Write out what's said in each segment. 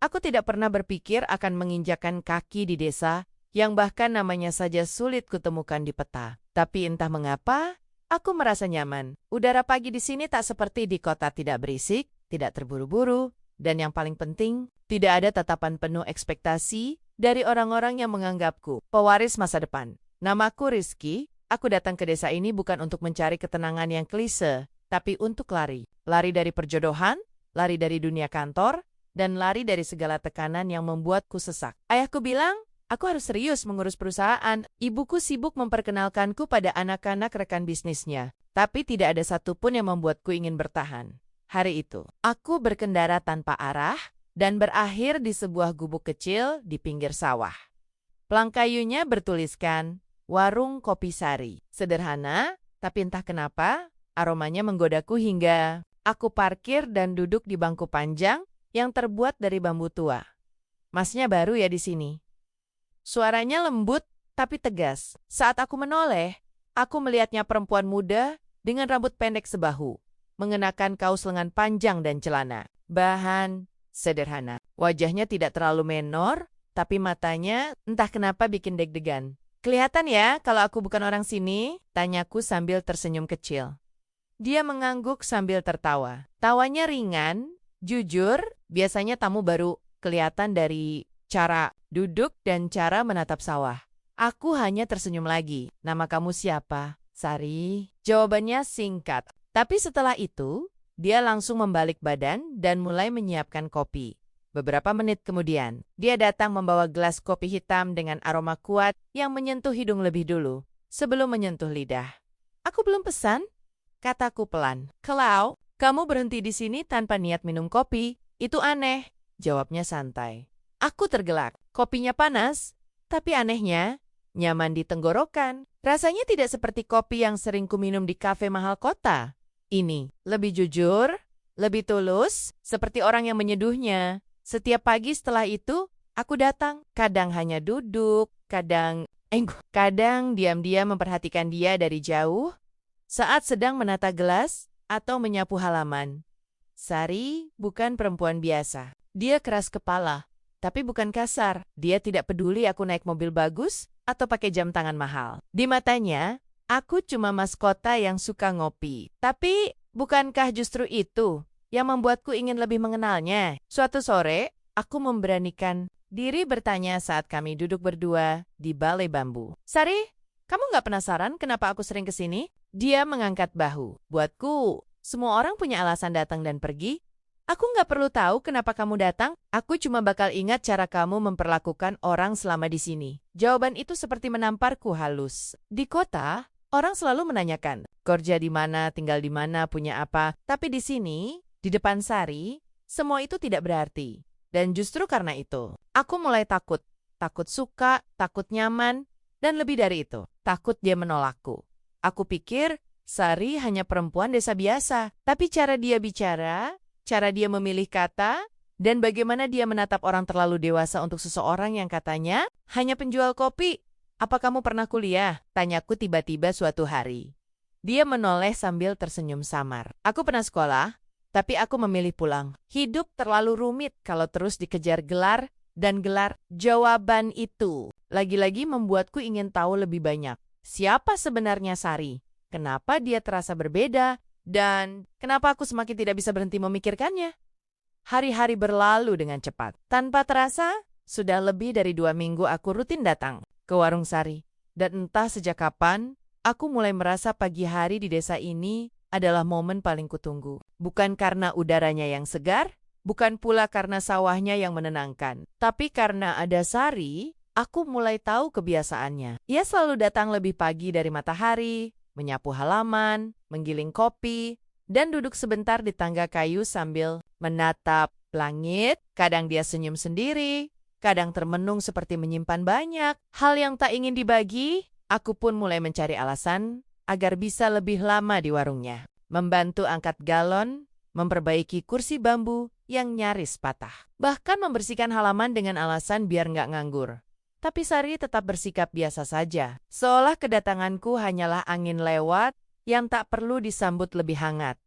Aku tidak pernah berpikir akan menginjakan kaki di desa yang bahkan namanya saja sulit kutemukan di peta. Tapi entah mengapa, aku merasa nyaman. Udara pagi di sini tak seperti di kota, tidak berisik, tidak terburu-buru, dan yang paling penting, tidak ada tatapan penuh ekspektasi dari orang-orang yang menganggapku pewaris masa depan. Namaku Rizky, aku datang ke desa ini bukan untuk mencari ketenangan yang klise, tapi untuk lari. Lari dari perjodohan, lari dari dunia kantor, dan lari dari segala tekanan yang membuatku sesak. Ayahku bilang, aku harus serius mengurus perusahaan. Ibuku sibuk memperkenalkanku pada anak-anak rekan bisnisnya. Tapi tidak ada satupun yang membuatku ingin bertahan. Hari itu, aku berkendara tanpa arah dan berakhir di sebuah gubuk kecil di pinggir sawah. Pelang kayunya bertuliskan, Warung Kopi Sari. Sederhana, tapi entah kenapa, aromanya menggodaku hingga aku parkir dan duduk di bangku panjang yang terbuat dari bambu tua. Masnya baru ya di sini. Suaranya lembut tapi tegas. Saat aku menoleh, aku melihatnya perempuan muda dengan rambut pendek sebahu, mengenakan kaos lengan panjang dan celana. Bahan sederhana. Wajahnya tidak terlalu menor, tapi matanya entah kenapa bikin deg-degan. Kelihatan ya kalau aku bukan orang sini? Tanyaku sambil tersenyum kecil. Dia mengangguk sambil tertawa. Tawanya ringan, jujur, biasanya tamu baru kelihatan dari cara duduk dan cara menatap sawah. Aku hanya tersenyum lagi. Nama kamu siapa? Sari. Jawabannya singkat. Tapi setelah itu, dia langsung membalik badan dan mulai menyiapkan kopi. Beberapa menit kemudian, dia datang membawa gelas kopi hitam dengan aroma kuat yang menyentuh hidung lebih dulu, sebelum menyentuh lidah. Aku belum pesan, kataku pelan. Kalau kamu berhenti di sini tanpa niat minum kopi, itu aneh, jawabnya santai. Aku tergelak. Kopinya panas, tapi anehnya, nyaman di tenggorokan. Rasanya tidak seperti kopi yang sering kuminum di kafe mahal kota. Ini lebih jujur, lebih tulus, seperti orang yang menyeduhnya. Setiap pagi setelah itu, aku datang. Kadang hanya duduk, kadang diam-diam memperhatikan dia dari jauh, saat sedang menata gelas atau menyapu halaman. Sari bukan perempuan biasa. Dia keras kepala, tapi bukan kasar. Dia tidak peduli aku naik mobil bagus atau pakai jam tangan mahal. Di matanya, aku cuma maskota yang suka ngopi. Tapi, bukankah justru itu yang membuatku ingin lebih mengenalnya? Suatu sore, aku memberanikan diri bertanya saat kami duduk berdua di balai bambu. Sari, kamu nggak penasaran kenapa aku sering kesini? Dia mengangkat bahu. Buatku, semua orang punya alasan datang dan pergi. Aku nggak perlu tahu kenapa kamu datang. Aku cuma bakal ingat cara kamu memperlakukan orang selama di sini. Jawaban itu seperti menamparku halus. Di kota, orang selalu menanyakan, kerja di mana, tinggal di mana, punya apa. Tapi di sini, di depan Sari, semua itu tidak berarti. Dan justru karena itu, aku mulai takut. Takut suka, takut nyaman, dan lebih dari itu, takut dia menolakku. Aku pikir Sari hanya perempuan desa biasa. Tapi cara dia bicara, cara dia memilih kata, dan bagaimana dia menatap orang terlalu dewasa untuk seseorang yang katanya hanya penjual kopi. Apa kamu pernah kuliah? Tanyaku tiba-tiba suatu hari. Dia menoleh sambil tersenyum samar. Aku pernah sekolah, tapi aku memilih pulang. Hidup terlalu rumit kalau terus dikejar gelar dan gelar. Jawaban itu lagi-lagi membuatku ingin tahu lebih banyak. Siapa sebenarnya Sari? Kenapa dia terasa berbeda? Dan kenapa aku semakin tidak bisa berhenti memikirkannya? Hari-hari berlalu dengan cepat. Tanpa terasa, sudah lebih dari 2 minggu aku rutin datang ke warung Sari. Dan entah sejak kapan, aku mulai merasa pagi hari di desa ini adalah momen paling kutunggu. Bukan karena udaranya yang segar, bukan pula karena sawahnya yang menenangkan. Tapi karena ada Sari, aku mulai tahu kebiasaannya. Ia selalu datang lebih pagi dari matahari, menyapu halaman, menggiling kopi, dan duduk sebentar di tangga kayu sambil menatap langit. Kadang dia senyum sendiri, kadang termenung seperti menyimpan banyak hal yang tak ingin dibagi. Aku pun mulai mencari alasan agar bisa lebih lama di warungnya. Membantu angkat galon, memperbaiki kursi bambu yang nyaris patah. Bahkan membersihkan halaman dengan alasan biar nggak nganggur. Tapi Sari tetap bersikap biasa saja. Seolah kedatanganku hanyalah angin lewat yang tak perlu disambut lebih hangat.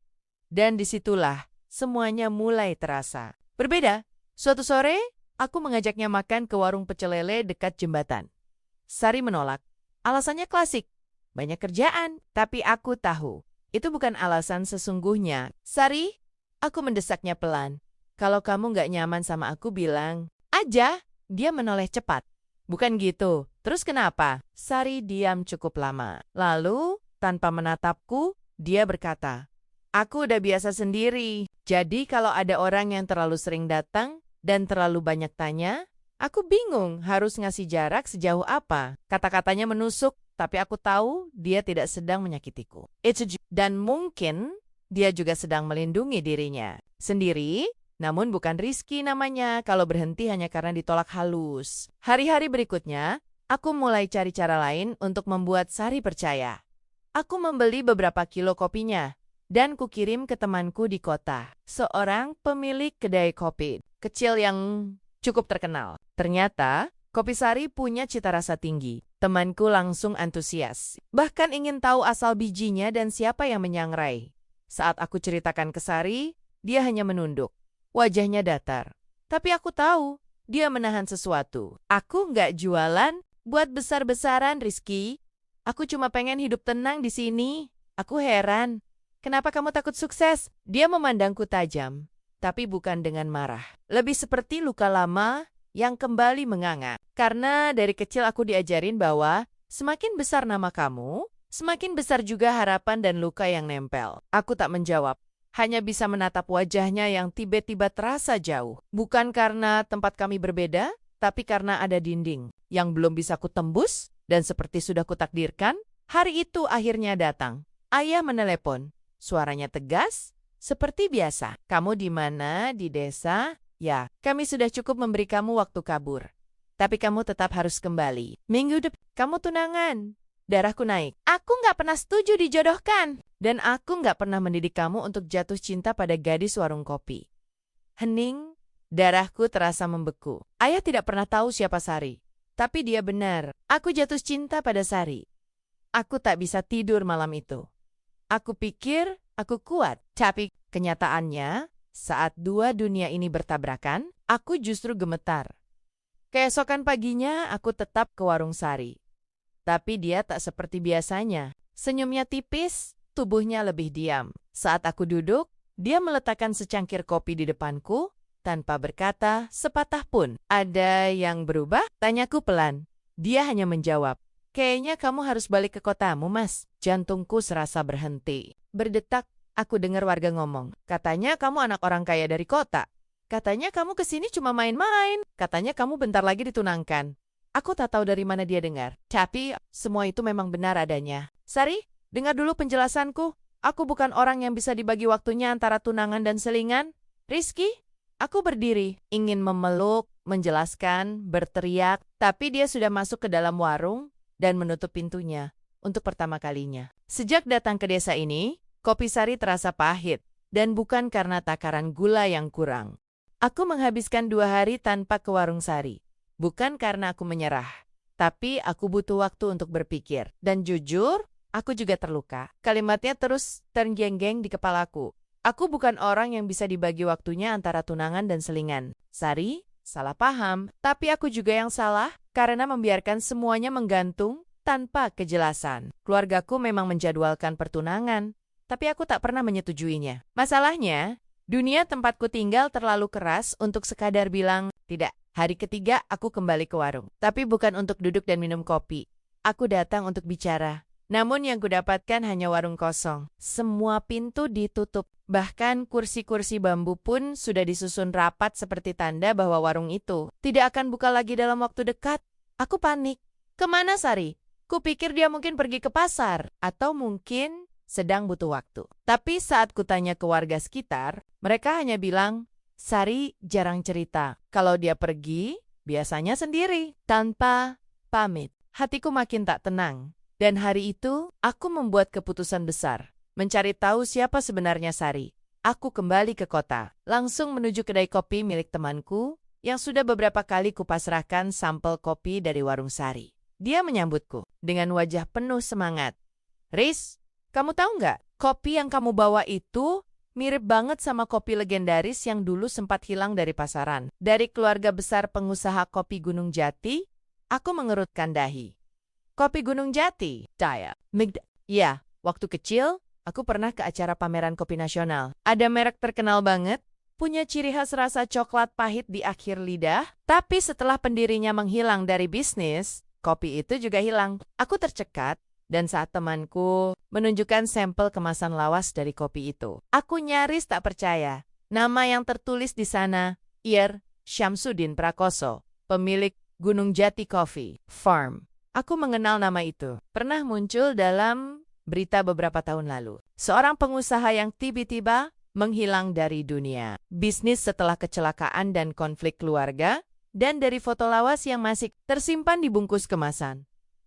Dan disitulah semuanya mulai terasa berbeda. Suatu sore, aku mengajaknya makan ke warung pecel lele dekat jembatan. Sari menolak. Alasannya klasik. Banyak kerjaan, tapi aku tahu. Itu bukan alasan sesungguhnya. Sari, aku mendesaknya pelan. Kalau kamu nggak nyaman sama aku bilang aja. Dia menoleh cepat. Bukan gitu. Terus kenapa? Sari diam cukup lama. Lalu, tanpa menatapku, dia berkata, aku udah biasa sendiri. Jadi kalau ada orang yang terlalu sering datang dan terlalu banyak tanya, aku bingung harus ngasih jarak sejauh apa. Kata-katanya menusuk, tapi aku tahu dia tidak sedang menyakitiku. Dan mungkin dia juga sedang melindungi dirinya sendiri, namun bukan Rizky namanya kalau berhenti hanya karena ditolak halus. Hari-hari berikutnya, aku mulai cari cara lain untuk membuat Sari percaya. Aku membeli beberapa kilo kopinya dan kukirim ke temanku di kota, seorang pemilik kedai kopi kecil yang cukup terkenal. Ternyata, kopi Sari punya cita rasa tinggi. Temanku langsung antusias, bahkan ingin tahu asal bijinya dan siapa yang menyangrai. Saat aku ceritakan ke Sari, dia hanya menunduk. Wajahnya datar. Tapi aku tahu, dia menahan sesuatu. Aku nggak jualan buat besar-besaran, Rizky. Aku cuma pengen hidup tenang di sini. Aku heran. Kenapa kamu takut sukses? Dia memandangku tajam, tapi bukan dengan marah. Lebih seperti luka lama yang kembali menganga. Karena dari kecil aku diajarin bahwa semakin besar nama kamu, semakin besar juga harapan dan luka yang nempel. Aku tak menjawab. Hanya bisa menatap wajahnya yang tiba-tiba terasa jauh. Bukan karena tempat kami berbeda, tapi karena ada dinding yang belum bisa kutembus, dan seperti sudah kutakdirkan, hari itu akhirnya datang. Ayah menelepon. Suaranya tegas, seperti biasa. Kamu di mana? Di desa? Ya, kami sudah cukup memberi kamu waktu kabur. Tapi kamu tetap harus kembali. Minggu depan, kamu tunangan. Darahku naik. Aku nggak pernah setuju dijodohkan. Dan aku nggak pernah mendidik kamu untuk jatuh cinta pada gadis warung kopi. Hening, darahku terasa membeku. Ayah tidak pernah tahu siapa Sari. Tapi dia benar, aku jatuh cinta pada Sari. Aku tak bisa tidur malam itu. Aku pikir aku kuat, tapi kenyataannya, saat dua dunia ini bertabrakan, aku justru gemetar. Keesokan paginya, aku tetap ke warung Sari. Tapi dia tak seperti biasanya. Senyumnya tipis, tubuhnya lebih diam. Saat aku duduk, dia meletakkan secangkir kopi di depanku, tanpa berkata sepatah pun. Ada yang berubah? Tanyaku pelan. Dia hanya menjawab, kayaknya kamu harus balik ke kotamu, Mas. Jantungku serasa berhenti. Berdetak, aku dengar warga ngomong. Katanya kamu anak orang kaya dari kota. Katanya kamu kesini cuma main-main. Katanya kamu bentar lagi ditunangkan. Aku tak tahu dari mana dia dengar. Tapi semua itu memang benar adanya. Sari, dengar dulu penjelasanku. Aku bukan orang yang bisa dibagi waktunya antara tunangan dan selingan. Rizky, aku berdiri, ingin memeluk, menjelaskan, berteriak. Tapi dia sudah masuk ke dalam warung dan menutup pintunya untuk pertama kalinya. Sejak datang ke desa ini, kopi Sari terasa pahit. Dan bukan karena takaran gula yang kurang. Aku menghabiskan 2 hari tanpa ke warung Sari. Bukan karena aku menyerah, tapi aku butuh waktu untuk berpikir. Dan jujur, aku juga terluka. Kalimatnya terus terngiang-ngiang di kepalaku. Aku bukan orang yang bisa dibagi waktunya antara tunangan dan selingan. Sari, salah paham. Tapi aku juga yang salah karena membiarkan semuanya menggantung tanpa kejelasan. Keluargaku memang menjadwalkan pertunangan, tapi aku tak pernah menyetujuinya. Masalahnya, dunia tempatku tinggal terlalu keras untuk sekadar bilang tidak. Hari ketiga, aku kembali ke warung. Tapi bukan untuk duduk dan minum kopi. Aku datang untuk bicara. Namun yang kudapatkan hanya warung kosong. Semua pintu ditutup. Bahkan kursi-kursi bambu pun sudah disusun rapat seperti tanda bahwa warung itu tidak akan buka lagi dalam waktu dekat. Aku panik. Kemana Sari? Kupikir dia mungkin pergi ke pasar. Atau mungkin sedang butuh waktu. Tapi saat kutanya ke warga sekitar, mereka hanya bilang, Sari jarang cerita. Kalau dia pergi, biasanya sendiri, tanpa pamit. Hatiku makin tak tenang. Dan hari itu, aku membuat keputusan besar. Mencari tahu siapa sebenarnya Sari. Aku kembali ke kota. Langsung menuju kedai kopi milik temanku, yang sudah beberapa kali kupasrahkan sampel kopi dari warung Sari. Dia menyambutku dengan wajah penuh semangat. Riz, kamu tahu nggak? Kopi yang kamu bawa itu Mirip banget sama kopi legendaris yang dulu sempat hilang dari pasaran. Dari keluarga besar pengusaha kopi Gunung Jati, aku mengerutkan dahi. Kopi Gunung Jati, Daya. Ya, waktu kecil, aku pernah ke acara pameran kopi nasional. Ada merek terkenal banget, punya ciri khas rasa coklat pahit di akhir lidah, tapi setelah pendirinya menghilang dari bisnis, kopi itu juga hilang. Aku tercekat, dan saat temanku menunjukkan sampel kemasan lawas dari kopi itu, aku nyaris tak percaya. Nama yang tertulis di sana, Ir Syamsuddin Prakoso, pemilik Gunung Jati Coffee Farm. Aku mengenal nama itu. Pernah muncul dalam berita beberapa tahun lalu. Seorang pengusaha yang tiba-tiba menghilang dari dunia bisnis setelah kecelakaan dan konflik keluarga, dan dari foto lawas yang masih tersimpan di bungkus kemasan.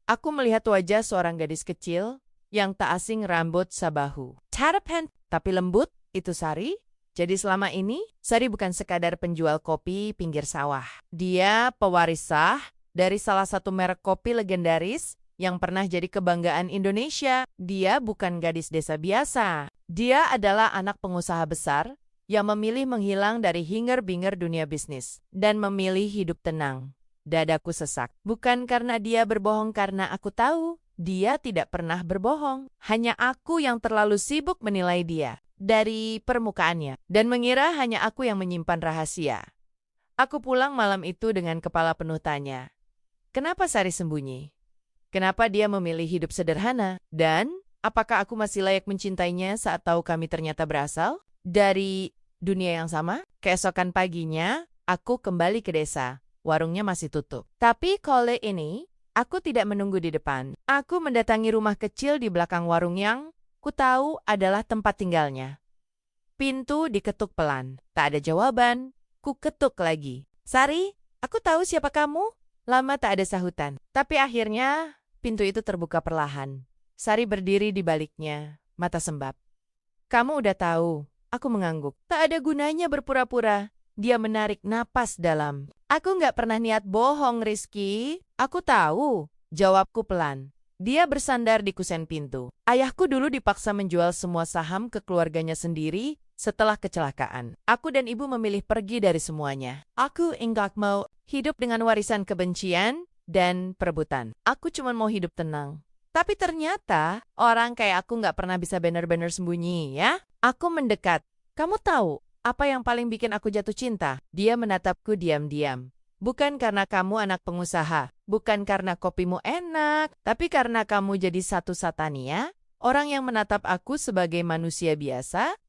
Aku melihat wajah seorang gadis kecil yang tak asing rambut sabahu. Tarapan, tapi lembut, itu Sari. Jadi selama ini, Sari bukan sekadar penjual kopi pinggir sawah. Dia pewaris sah dari salah satu merek kopi legendaris yang pernah jadi kebanggaan Indonesia. Dia bukan gadis desa biasa. Dia adalah anak pengusaha besar yang memilih menghilang dari hingar-bingar dunia bisnis dan memilih hidup tenang. Dadaku sesak. Bukan karena dia berbohong, karena aku tahu dia tidak pernah berbohong. Hanya aku yang terlalu sibuk menilai dia dari permukaannya dan mengira hanya aku yang menyimpan rahasia. Aku pulang malam itu dengan kepala penuh tanya. Kenapa Sari sembunyi? Kenapa dia memilih hidup sederhana? Dan apakah aku masih layak mencintainya saat tahu kami ternyata berasal dari dunia yang sama? Keesokan paginya, aku kembali ke desa. Warungnya masih tutup. Tapi kali ini, aku tidak menunggu di depan. Aku mendatangi rumah kecil di belakang warung yang ku tahu adalah tempat tinggalnya. Pintu diketuk pelan. Tak ada jawaban. Ku ketuk lagi. Sari, aku tahu siapa kamu. Lama tak ada sahutan. Tapi akhirnya, pintu itu terbuka perlahan. Sari berdiri di baliknya, mata sembab. Kamu udah tahu. Aku mengangguk. Tak ada gunanya berpura-pura. Dia menarik napas dalam. Aku nggak pernah niat bohong, Rizky. Aku tahu. Jawabku pelan. Dia bersandar di kusen pintu. Ayahku dulu dipaksa menjual semua saham ke keluarganya sendiri setelah kecelakaan. Aku dan ibu memilih pergi dari semuanya. Aku enggak mau hidup dengan warisan kebencian dan perebutan. Aku cuma mau hidup tenang. Tapi ternyata orang kayak aku nggak pernah bisa benar-benar sembunyi, ya. Aku mendekat. Kamu tahu apa yang paling bikin aku jatuh cinta? Dia menatapku diam-diam. Bukan karena kamu anak pengusaha, bukan karena kopimu enak, tapi karena kamu jadi satu Satania, orang yang menatap aku sebagai manusia biasa,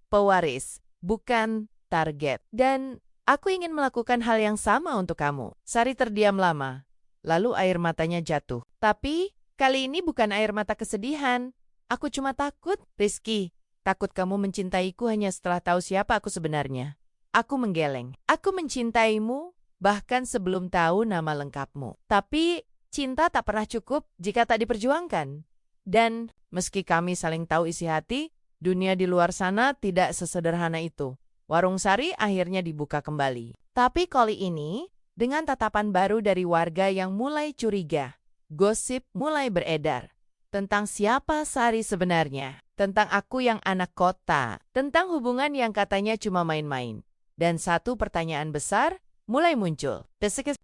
pewaris, bukan target. Dan aku ingin melakukan hal yang sama untuk kamu. Sari terdiam lama, lalu air matanya jatuh. Tapi kali ini bukan air mata kesedihan. Aku cuma takut, Rizky. Takut kamu mencintaiku hanya setelah tahu siapa aku sebenarnya. Aku menggeleng. Aku mencintaimu bahkan sebelum tahu nama lengkapmu. Tapi cinta tak pernah cukup jika tak diperjuangkan. Dan meski kami saling tahu isi hati, dunia di luar sana tidak sesederhana itu. Warung Sari akhirnya dibuka kembali. Tapi kali ini, dengan tatapan baru dari warga yang mulai curiga, gosip mulai beredar tentang siapa Sari sebenarnya. Tentang aku yang anak kota, tentang hubungan yang katanya cuma main-main. Dan satu pertanyaan besar mulai muncul.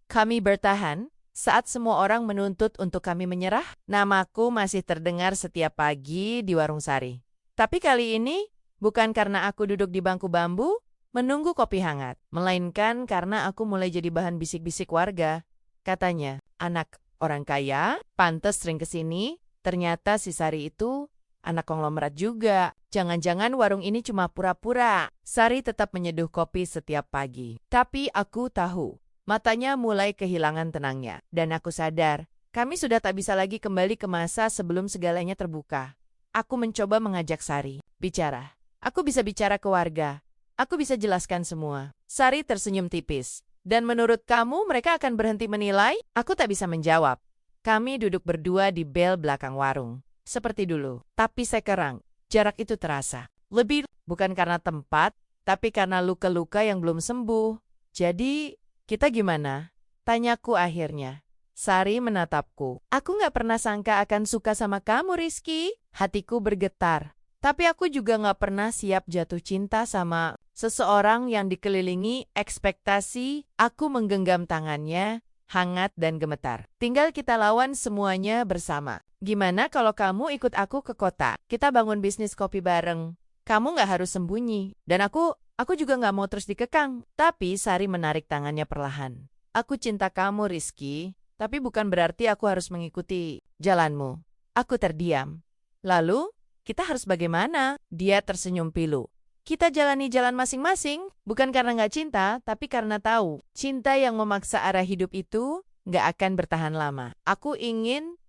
Kami bertahan saat semua orang menuntut untuk kami menyerah. Namaku masih terdengar setiap pagi di warung Sari. Tapi kali ini bukan karena aku duduk di bangku bambu menunggu kopi hangat, melainkan karena aku mulai jadi bahan bisik-bisik warga. Katanya, anak orang kaya, pantes sering kesini, ternyata si Sari itu anak konglomerat juga. Jangan-jangan warung ini cuma pura-pura. Sari tetap menyeduh kopi setiap pagi. Tapi aku tahu, matanya mulai kehilangan tenangnya. Dan aku sadar, kami sudah tak bisa lagi kembali ke masa sebelum segalanya terbuka. Aku mencoba mengajak Sari. Bicara. Aku bisa bicara ke warga. Aku bisa jelaskan semua. Sari tersenyum tipis. Dan menurut kamu mereka akan berhenti menilai? Aku tak bisa menjawab. Kami duduk berdua di bel belakang warung. Seperti dulu, tapi sekarang jarak itu terasa. Lebih bukan karena tempat, tapi karena luka-luka yang belum sembuh. Jadi, kita gimana? Tanyaku akhirnya. Sari menatapku. Aku nggak pernah sangka akan suka sama kamu, Rizky. Hatiku bergetar. Tapi aku juga nggak pernah siap jatuh cinta sama seseorang yang dikelilingi ekspektasi. Aku menggenggam tangannya, hangat dan gemetar. Tinggal kita lawan semuanya bersama. Gimana kalau kamu ikut aku ke kota? Kita bangun bisnis kopi bareng. Kamu nggak harus sembunyi. Dan aku juga nggak mau terus dikekang. Tapi Sari menarik tangannya perlahan. Aku cinta kamu, Rizky. Tapi bukan berarti aku harus mengikuti jalanmu. Aku terdiam. Lalu, kita harus bagaimana? Dia tersenyum pilu. Kita jalani jalan masing-masing, bukan karena nggak cinta, tapi karena tahu. Cinta yang memaksa arah hidup itu nggak akan bertahan lama. Aku ingin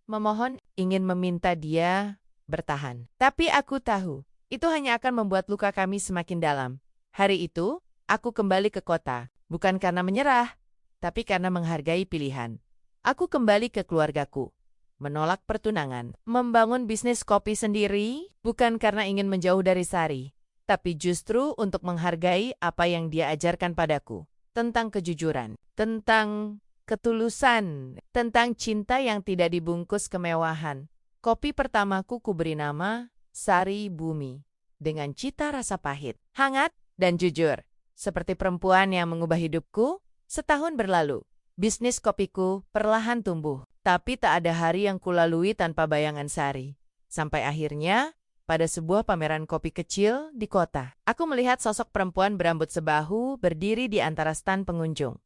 meminta dia bertahan. Tapi aku tahu, itu hanya akan membuat luka kami semakin dalam. Hari itu, aku kembali ke kota, bukan karena menyerah, tapi karena menghargai pilihan. Aku kembali ke keluargaku. Menolak pertunangan, membangun bisnis kopi sendiri, bukan karena ingin menjauh dari Sari, tapi justru untuk menghargai apa yang dia ajarkan padaku. Tentang kejujuran, tentang ketulusan, tentang cinta yang tidak dibungkus kemewahan. Kopi pertamaku kuberi nama Sari Bumi, dengan cita rasa pahit, hangat, dan jujur. Seperti perempuan yang mengubah hidupku, setahun berlalu. Bisnis kopiku perlahan tumbuh, tapi tak ada hari yang kulalui tanpa bayangan Sari. Sampai akhirnya, pada sebuah pameran kopi kecil di kota, aku melihat sosok perempuan berambut sebahu berdiri di antara stan pengunjung.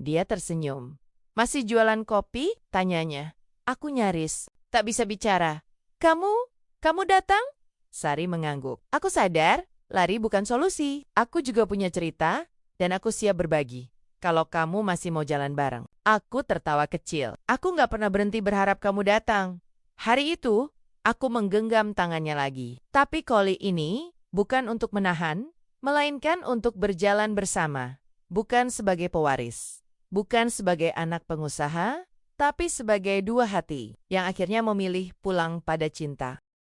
Dia tersenyum. "Masih jualan kopi?" tanyanya. Aku nyaris tak bisa bicara. Kamu datang?" Sari mengangguk. Aku sadar, lari bukan solusi. Aku juga punya cerita, dan aku siap berbagi. Kalau kamu masih mau jalan bareng. Aku tertawa kecil. Aku nggak pernah berhenti berharap kamu datang. Hari itu, aku menggenggam tangannya lagi. Tapi kali ini, bukan untuk menahan, melainkan untuk berjalan bersama. Bukan sebagai pewaris. Bukan sebagai anak pengusaha, tapi sebagai dua hati yang akhirnya memilih pulang pada cinta.